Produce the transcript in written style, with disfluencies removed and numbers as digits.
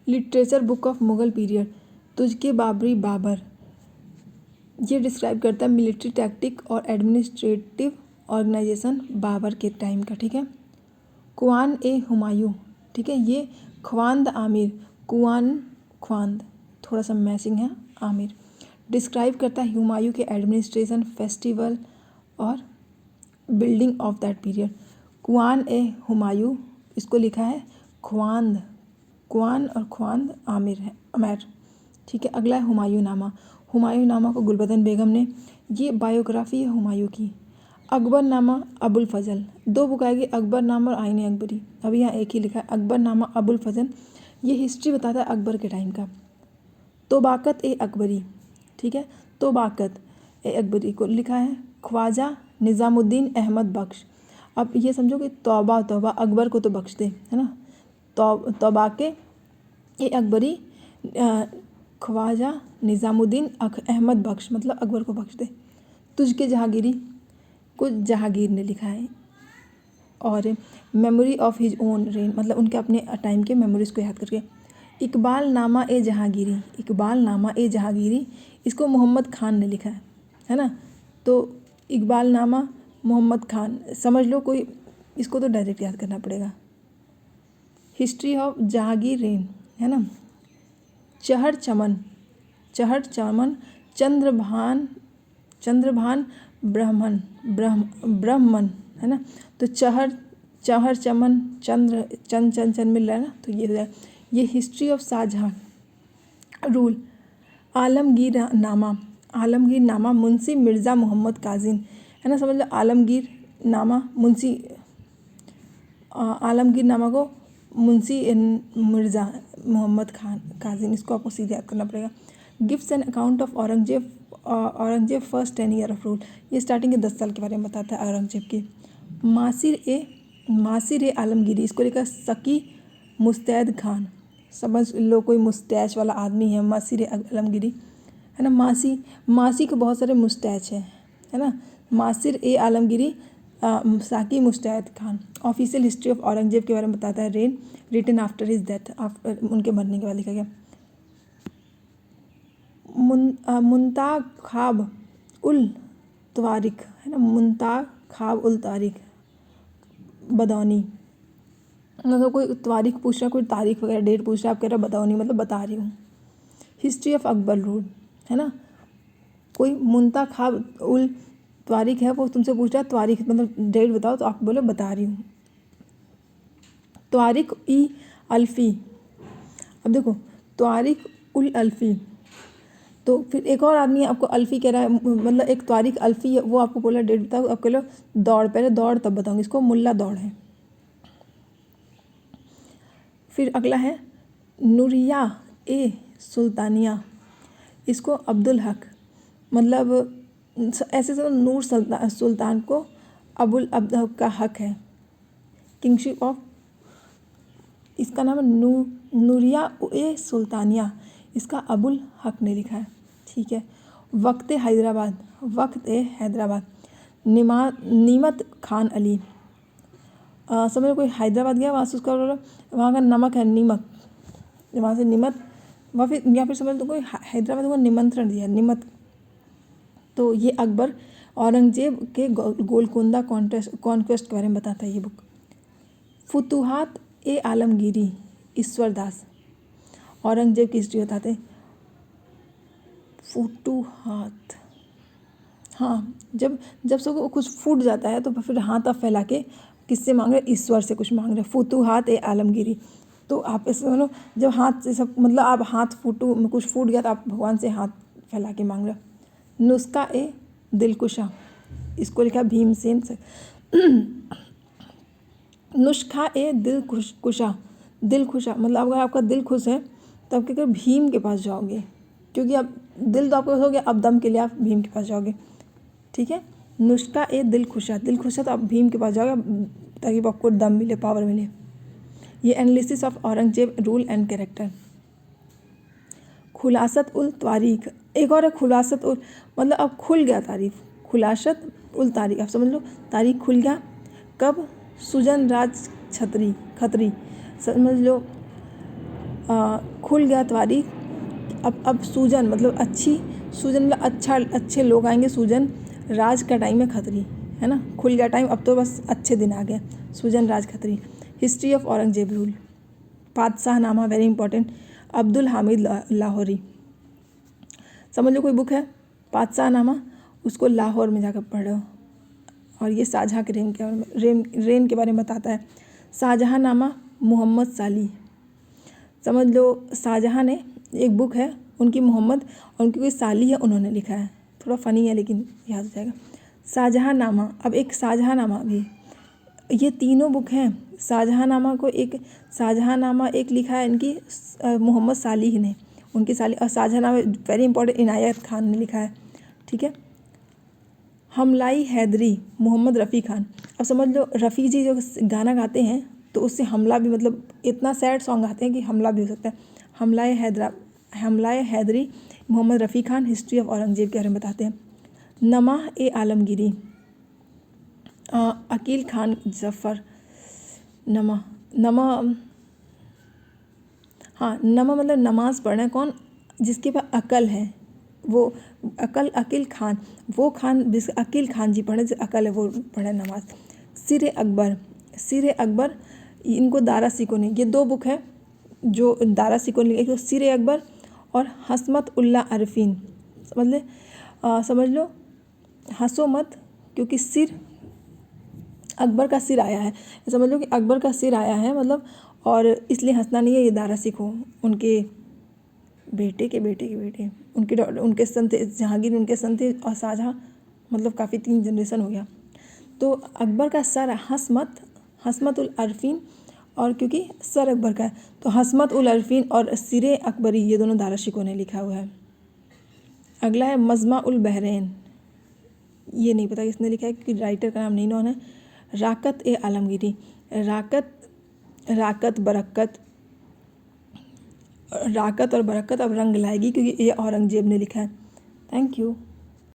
Literature book of Mughal period, Tuzke Babri Babur, ये describe करता है मिलिट्री टैक्टिक और एडमिनिस्ट्रेटिव ऑर्गेनाइजेशन बाबर के टाइम का। ठीक है। कुआन ए हुमायूं, ठीक है, ये ख्वांद आमिर, ख्वांद थोड़ा सा मैचिंग है, आमिर डिस्क्राइब करता है हुमायूं के एडमिनिस्ट्रेशन, फेस्टिवल और building of that period. Qanun e Humayun, इसको लिखा है ख्वांद, कुआन और ख्वांद आमिर है, अमैर। ठीक है। अगला है हुमायूं नामा, हुमायूं नामा को गुलबदन बेगम ने, ये बायोग्राफी है हुमायूं की। अकबर नामा अबुल फजल, दो बुक आएगी, अकबर नामा और आईन अकबरी, अभी यहाँ एक ही लिखा है अकबर नामा अबुल फजल, ये हिस्ट्री बताता है अकबर के टाइम का। तोबाकत ए अकबरी, ठीक है, तोबाकत ए अकबरी को लिखा है ख्वाजा निज़ामुद्दीन अहमद बख्श। अब ये समझो कि तौबा तौबा अकबर को तो बख्श दे, है ना, तौबाके ए अकबरी ख्वाजा निज़ामुद्दीन अहमद बख्श, मतलब अकबर को बख्श दे। तुझके जहांगीरी को जहांगीर ने लिखा है। और memory of his own rain, मतलब उनके अपने टाइम के मेमोरीज़ को याद करके। इकबाल नामा ए जहांगीरी, इकबाल नामा ए जहांगीरी, इसको मोहम्मद खान ने लिखा है ना। तो इकबाल नामा मोहम्मद खान समझ लो, कोई इसको तो डायरेक्ट याद करना पड़ेगा। हिस्ट्री ऑफ जहांगीर रेन, है ना। चहर चमन, चहर चमन चंद्रभान ब्राह्मण, है ना। तो चहर चमन चंद मिल रहा है ना, तो ये हो जाए। ये history of Shahjahan rule. Alamgir Nama Munshi Mirza Mohammad Kazim, है ना, समझ लो आलमगीर नामा मुंशी, आलमगीर नामा को मुंशी मिर्ज़ा मोहम्मद खान काजिम, इसको आपको सीधे याद करना पड़ेगा। Gives an account of Aurangzeb first 10 year of rule, ये स्टार्टिंग के 10 साल के बारे में बताता है औरंगजेब की। मासिर ए आलमगीरी, इसको लिखा सकी मुस्तैद खान, समझ लो कोई मुस्टैच वाला आदमी है, मासिर ए आलमगीरी, है ना। मासी को बहुत सारे मुस्टैच है ना। मासिर ए Alamgiri Saqi Mustaid Khan. Official history of Aurangzeb के बारे में बताता है reign, written after his death, after उनके मरने के बाद लिखा गया। मुंताखाब उल तवारिक, है ना, मुंताखाब उल तारिक बदौनी, मतलब कोई तारीख पूछ रहा, कोई तारीख वगैरह डेट पूछ रहा, आप कह रहे हो बदौनी, मतलब बता रही हूँ। हिस्ट्री ऑफ अकबर रूल, है ना, कोई मुंताखाब उल तारिक है, वो तुमसे पूछ रहा है तारीख मतलब डेट बताओ, तो आप बोलो बता रही हूँ। तारिक ई अल्फ़ी, अब देखो तारिक उल अल्फ़ी, तो फिर एक और आदमी आपको अल्फ़ी कह रहा है, मतलब एक तारिक अल्फ़ी है, वो आपको बोला डेट बताओ, आप कह लो दौड़, पहले दौड़ तब बताऊँगी, इसको मुल्ला दौड़ है। फिर अगला है नूरिया ए सुल्तानिया, इसको अब्दुल हक, मतलब ऐसे समझ नूर सुल्तान को अबुल अब्दुल का हक है, किंगशिप ऑफ, इसका नाम है नूरिया ए सुल्तानिया, इसका अबुल हक ने लिखा है। ठीक है। वक्त ए हैदराबाद, नीमत खान अली, समझो कोई हैदराबाद गया, वहाँ से उसका वहाँ का नमक है नीमक, वहाँ से नीमत, वहाँ फिर या फिर समझ लो कोई हैदराबाद को निमंत्रण दिया, निमत। तो ये अकबर औरंगजेब के गोलकुंडा कॉन्क्वेस्ट के बारे में बताता है ये बुक। फुतुहात ए आलमगीरी, ईश्वर दास, औरंगजेब की हिस्ट्री बताते। फुतुहात, हाँ, जब सबको कुछ फूट जाता है तो फिर हाथ आप फैला के किससे मांग रहे, ईश्वर से कुछ मांग रहे। फुतुहात ए आलमगीरी, तो आप ऐसे बोलो जब हाथ से सब, मतलब आप हाथ कुछ फूट गया तो आप भगवान से हाथ फैला के मांग रहे। नुस्खा ए दिलकुशा, इसको लिखा भीमसेन से। नुस्खा ए दिलकुशा, मतलब अगर आपका दिल खुश है तो आप क्या करोगे, भीम के पास जाओगे, क्योंकि अब दिल तो आपके पास हो गया, अब दम के लिए आप भीम के पास जाओगे। ठीक है। नुस्खा ए दिल खुशा तो आप भीम के पास जाओगे ताकि आपको दम मिले, पावर मिले। ये analysis of Aurangzeb rule and character. Khulasat ul Tarikh, एक और है खुलासत उल, मतलब अब खुल गया तारीख, खुलासत उल तारीख, आप समझ लो तारीख खुल गया कब, सुजन राज खत्री, समझ लो खुल गया तारीख, अब सूजन मतलब अच्छी, सूजन मतलब अच्छे लोग आएंगे, सूजन राज का टाइम है खतरी, है ना, खुल गया टाइम, अब तो बस अच्छे दिन आ गए, Sujan Raj Khatri. History of Aurangzeb rule, Badshahnama very important, Abdul Hamid Lahori. समझ लो कोई बुक है बादशाहनामा, उसको लाहौर में जाकर पढ़ो, और ये शाहजहाँ के रेन के बारे में बताता है। शाहजहाँनामा मोहम्मद साली, समझ लो शाहजहाँ ने, एक बुक है उनकी, मोहम्मद और उनकी कोई साली है, उन्होंने लिखा है, थोड़ा फ़नी है लेकिन याद हो जाएगा। शाहजहाँनामा, अब एक शाहजहाँनामा भी, ये तीनों बुक हैं। शाहजहाँनामा को एक शाहजहाँनामा एक लिखा है इनकी मोहम्मद सालिह ने, उनकी साली, और शाहजहाँनामा वेरी इंपॉर्टेंट इनायत खान ने लिखा है, ठीक है। हमलाई हैदरी मोहम्मद रफ़ी खान। अब समझ लो रफ़ी जी जो गाना गाते हैं तो उससे हमला भी, मतलब इतना सैड सॉन्ग गाते हैं कि हमला भी हो सकता है। हमलाए हैदरी मोहम्मद रफ़ी खान हिस्ट्री ऑफ औरंगजेब के बारे में बताते हैं। नमाह ए आलमगीरी अकील खान जफ़र। नमा हाँ, नमा मतलब नमाज़ पढ़ना है, कौन, जिसके पास अकल है वो, अकील खान, वो खान जिस अकील खान जी पढ़े, जिसे अकल है वो पढ़े नमाज। सिर अकबर इनको दारा सिको ने, ये दो बुक है जो दारा सिको ने लिखी, सिर अकबर और हसमत उल्ला अरफीन। समझ लो हंसो मत, क्योंकि सिर अकबर का सिर आया है, समझ लो कि अकबर का सिर आया है मतलब, और इसलिए हंसना नहीं है, ये दारा सिको उनके बेटे के बेटे के बेटे, उनके सन थे, जहांगीर उनके सन थे, और शाहजहाँ मतलब काफ़ी 3 जनरेशन हो गया। तो अकबर का सर हसमत उल अरफीन, और क्योंकि सर अकबर का है तो हसमत उल अरफीन और सिरे अकबरी, ये दोनों दारा शिकोह ने लिखा हुआ है। अगला है मजमा उल बहरैन, ये नहीं पता किसने लिखा है क्योंकि राइटर का नाम नहीं नोन है। राकत ए आलमगीरी, राकत और बरकत अब रंग लाएगी क्योंकि ये औरंगजेब ने लिखा है। Thank you.